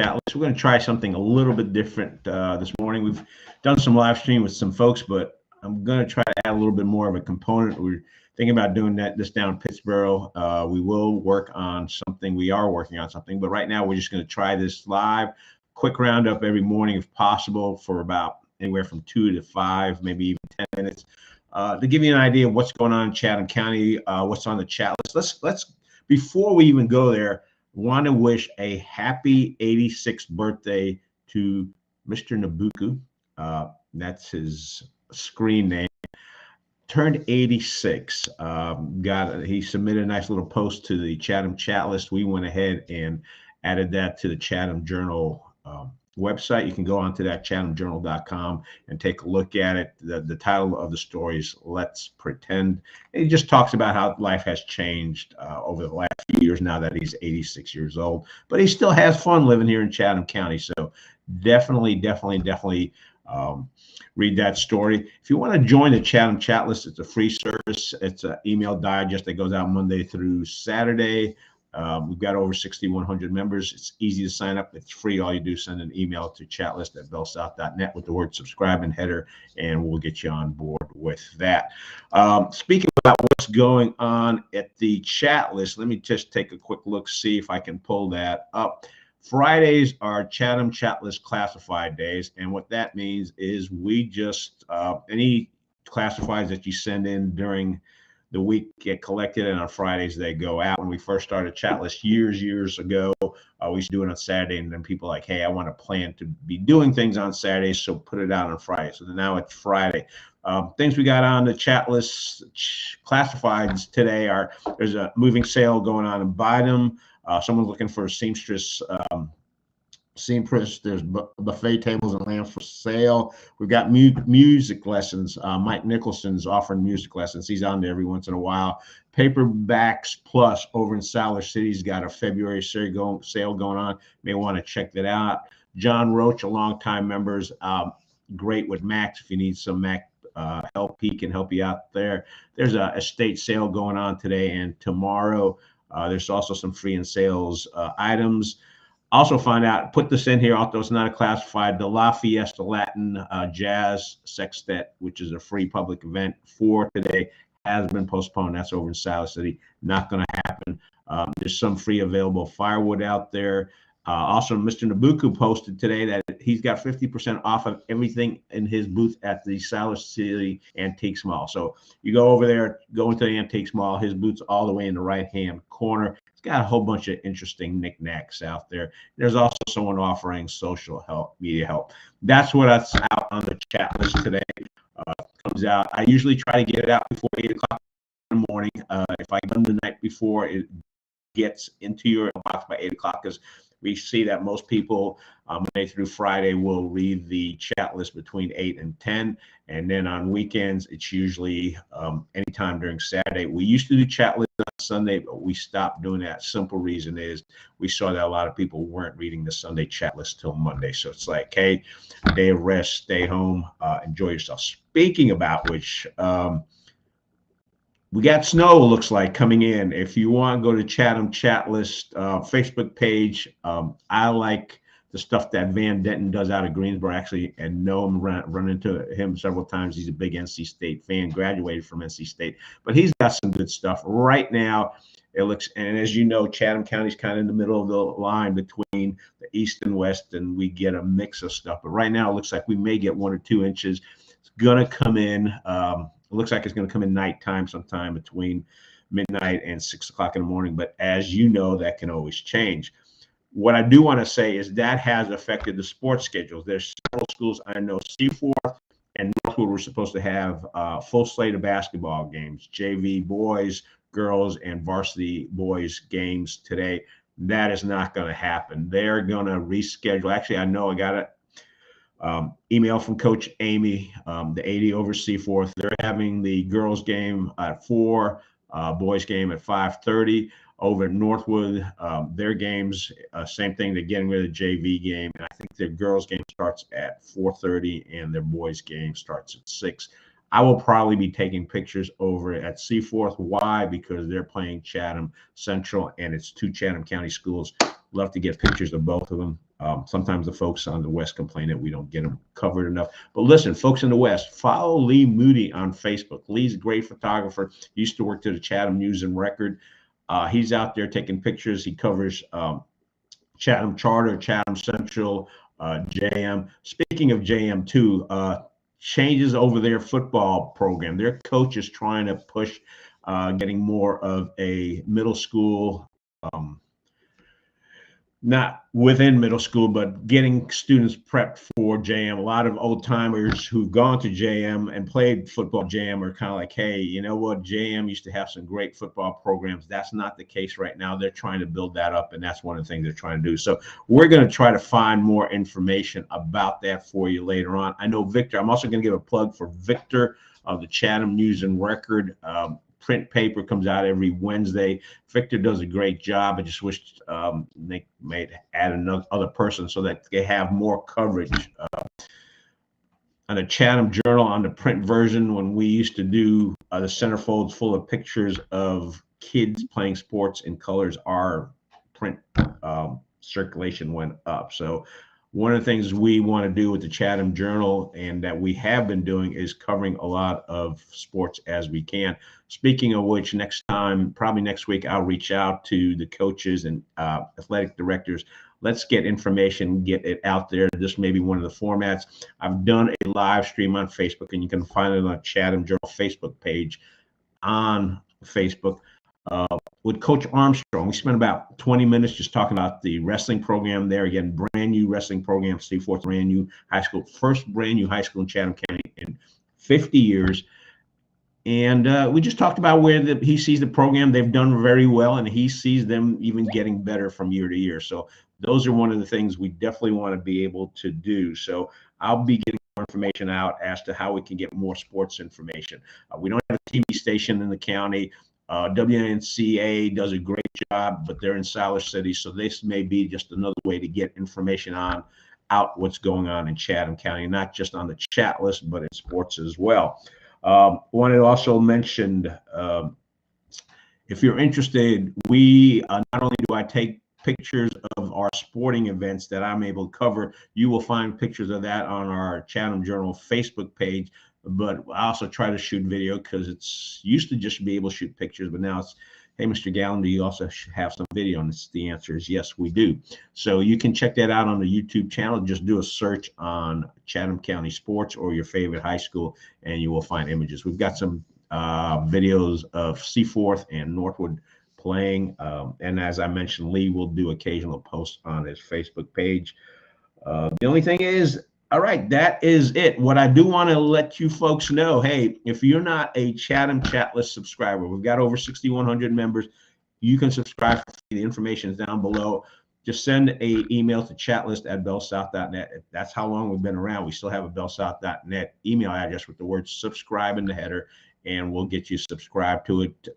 chat list. We're going to try something a little bit different this morning. We've done some live stream with some folks, but I'm going to try to add a little bit more of a component. We're thinking about doing this down in Pittsburgh. We will work on something. We are working on something, but right now we're just going to try this live. Quick roundup every morning if possible for about anywhere from 2 to 5, maybe even 10 minutes. To give you an idea of what's going on in Chatham County, what's on the chat list. Let's before we even go there, want to wish a happy 86th birthday to Mr. Nabuku. That's his screen name. Turned 86. He submitted a nice little post to the Chatham chat list. We went ahead and added that to the Chatham Journal website. You can go onto that chathamjournal.com and take a look at it. The title of the story is Let's Pretend. And he just talks about how life has changed over the last few years now that he's 86 years old. But he still has fun living here in Chatham County. So definitely read that story. If you want to join the Chatham chat list, it's a free service. It's an email digest that goes out Monday through Saturday. We've got over 6,100 members. It's easy to sign up. It's free. All you do is send an email to chatlist@bellsouth.net with the word subscribe and header, and we'll get you on board with that. Speaking about what's going on at the chat list, let me just take a quick look, see if I can pull that up. Fridays are Chatham chat list classified days, and what that means is we just any classifieds that you send in during the week get collected, and on Fridays they go out. When we first started chat list years ago, we used to do it on Saturday, and then people like, hey, I want to plan to be doing things on Saturdays, so put it out on Friday. So now it's Friday. Things we got on the chat list classifieds today are there's a moving sale going on in Bynum. Someone's looking for a seamstress. There's buffet tables and lamps for sale. We've got music lessons. Mike Nicholson's offering music lessons. He's on there every once in a while. Paperbacks Plus over in Siler City's got a February sale going on. May want to check that out. John Roach, a longtime member's great with Macs. If you need some Mac help, he can help you out there. There's a estate sale going on today and tomorrow. There's also some free and sales items. Also find out, put this in here, although it's not a classified, the La Fiesta Latin Jazz Sextet, which is a free public event for today, has been postponed. That's over in Siler City. Not going to happen. There's some free available firewood out there. Also, Mr. Nabuku posted today that he's got 50% off of everything in his booth at the Siler City Antiques Mall. So you go over there, go into the Antiques Mall. His booth's all the way in the right-hand corner. It's got a whole bunch of interesting knickknacks out there. There's also someone offering social help, media help. That's what's out on the chat list today. Comes out. I usually try to get it out before 8 o'clock in the morning. If I done the night before, it gets into your box by 8 o'clock because we see that most people Monday through Friday will read the chat list between 8 and 10. And then on weekends, it's usually anytime during Saturday. We used to do chat list on Sunday, but we stopped doing that. Simple reason is we saw that a lot of people weren't reading the Sunday chat list till Monday. So it's like, hey, day of rest, stay home, enjoy yourself. Speaking about which, we got snow, looks like, coming in. If you want to go to Chatham chat list Facebook page, I like the stuff that Van Denton does out of Greensboro, actually, and know him, run into him several times. He's a big NC State fan, graduated from NC State, but he's got some good stuff. Right now, it looks, and as you know, Chatham County's kind of in the middle of the line between the east and west, and we get a mix of stuff. But right now, it looks like we may get 1 or 2 inches. It's going to come in. It looks like it's going to come in nighttime sometime between midnight and 6 o'clock in the morning. But as you know, that can always change. What I do want to say is that has affected the sports schedules. There's several schools I know, Seaforth and Northwood, were supposed to have a full slate of basketball games, JV boys, girls, and varsity boys games today. That is not going to happen. They're going to reschedule. Actually, I know I got it. Email from Coach Amy, the AD over Seaforth. They're having the girls game at 4, boys game at 5:30. Over at Northwood, their games, same thing. They're getting rid of the JV game, and I think their girls game starts at 4:30 and their boys game starts at 6. I will probably be taking pictures over at Seaforth. Why? Because they're playing Chatham Central, and it's 2 Chatham County schools Love to get pictures of both of them. Sometimes the folks on the West complain that we don't get them covered enough. But listen, folks in the West, follow Lee Moody on Facebook. Lee's a great photographer. He used to work to the Chatham News and Record. He's out there taking pictures. He covers Chatham Charter, Chatham Central, JM. Speaking of JM too, changes over their football program. Their coach is trying to push getting more of a middle school, not within middle school, but getting students prepped for JM. A lot of old timers who've gone to JM and played football JM are kind of like, hey, you know what? JM used to have some great football programs. That's not the case right now. They're trying to build that up, and that's one of the things they're trying to do. So we're going to try to find more information about that for you later on. I know Victor, I'm also going to give a plug for Victor of the Chatham News and Record. Print paper comes out every Wednesday. Victor does a great job. I just wish they may add another person so that they have more coverage. On the Chatham Journal, on the print version, when we used to do the centerfolds full of pictures of kids playing sports in colors, our print circulation went up. So one of the things we want to do with the Chatham Journal, and that we have been doing, is covering a lot of sports as we can. Speaking of which, next time, probably next week, I'll reach out to the coaches and athletic directors. Let's get information, get it out there. This may be one of the formats. I've done a live stream on Facebook, and you can find it on the Chatham Journal Facebook page on Facebook. With Coach Armstrong, we spent about 20 minutes just talking about the wrestling program there. Again, brand new wrestling program, Steve Forth, brand new high school, first brand new high school in Chatham County in 50 years. And we just talked about where he sees the program. They've done very well, and he sees them even getting better from year to year. So those are one of the things we definitely want to be able to do. So I'll be getting more information out as to how we can get more sports information. We don't have a TV station in the county. WNCA does a great job, but they're in Siler City, so this may be just another way to get information out what's going on in Chatham County, not just on the chat list, but in sports as well. Wanted to also mention, if you're interested, we not only do I take pictures of our sporting events that I'm able to cover, you will find pictures of that on our Chatham Journal Facebook page. But I also try to shoot video, because it's used to just be able to shoot pictures, but now it's, hey, Mr. Gallen, do you also have some video? And the answer is yes, we do. So you can check that out on the YouTube channel. Just do a search on Chatham County Sports or your favorite high school, and you will find images. We've got some videos of Seaforth and Northwood playing. And as I mentioned, Lee will do occasional posts on his Facebook page. The only thing is, all right, that is it. What I do want to let you folks know, hey, if you're not a Chatham Chat List subscriber, we've got over 6,100 members. You can subscribe. The information is down below. Just send an email to chatlist@bellsouth.net. That's how long we've been around. We still have a bellsouth.net email address with the word subscribe in the header, and we'll get you subscribed to it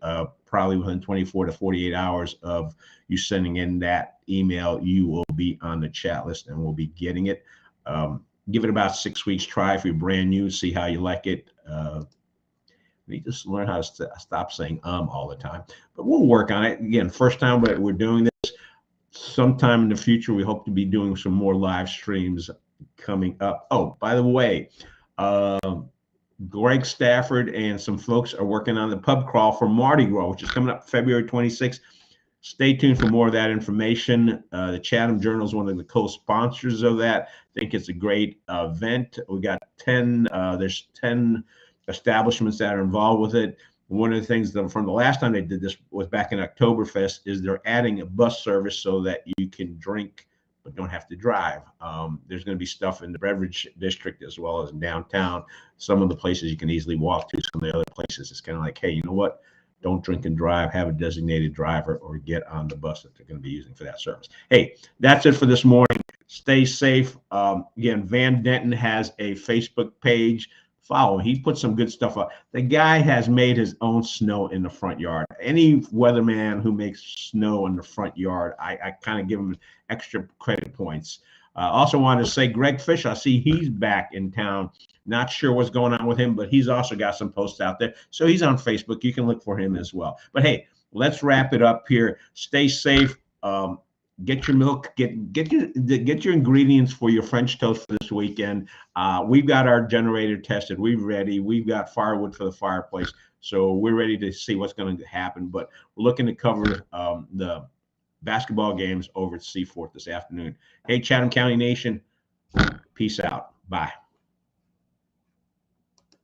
probably within 24 to 48 hours of you sending in that email. You will be on the chat list, and we'll be getting it. Give it about 6 weeks try if you're brand new, see how you like it. We just learn how to stop saying all the time, but we'll work on it. Again, first time we're doing this. Sometime in the future, we hope to be doing some more live streams coming up. Oh, by the way, Greg Stafford and some folks are working on the pub crawl for Mardi Gras, which is coming up February 26th. Stay tuned for more of that information. The Chatham Journal is one of the co-sponsors of that. I think it's a great event. We got 10, there's 10 establishments that are involved with it. One of the things that from the last time they did this was back in Oktoberfest, is they're adding a bus service so that you can drink but don't have to drive. There's going to be stuff in the beverage district as well as in downtown. Some of the places you can easily walk to, some of the other places it's kind of like, hey, you know what? Don't drink and drive, have a designated driver, or get on the bus that they're going to be using for that service. Hey, that's it for this morning. Stay safe. Again, Van Denton has a Facebook page. Follow him. He put some good stuff up. The guy has made his own snow in the front yard. Any weatherman who makes snow in the front yard, I kind of give him extra credit points. Also wanted to say Greg Fish, I see he's back in town. Not sure what's going on with him, but he's also got some posts out there. So he's on Facebook. You can look for him as well. But hey, let's wrap it up here. Stay safe. get your milk, get your ingredients for your French toast for this weekend. We've got our generator tested. We're ready. We've got firewood for the fireplace. So we're ready to see what's going to happen. But we're looking to cover the basketball games over at Seaforth this afternoon. Hey, Chatham County Nation, peace out. Bye.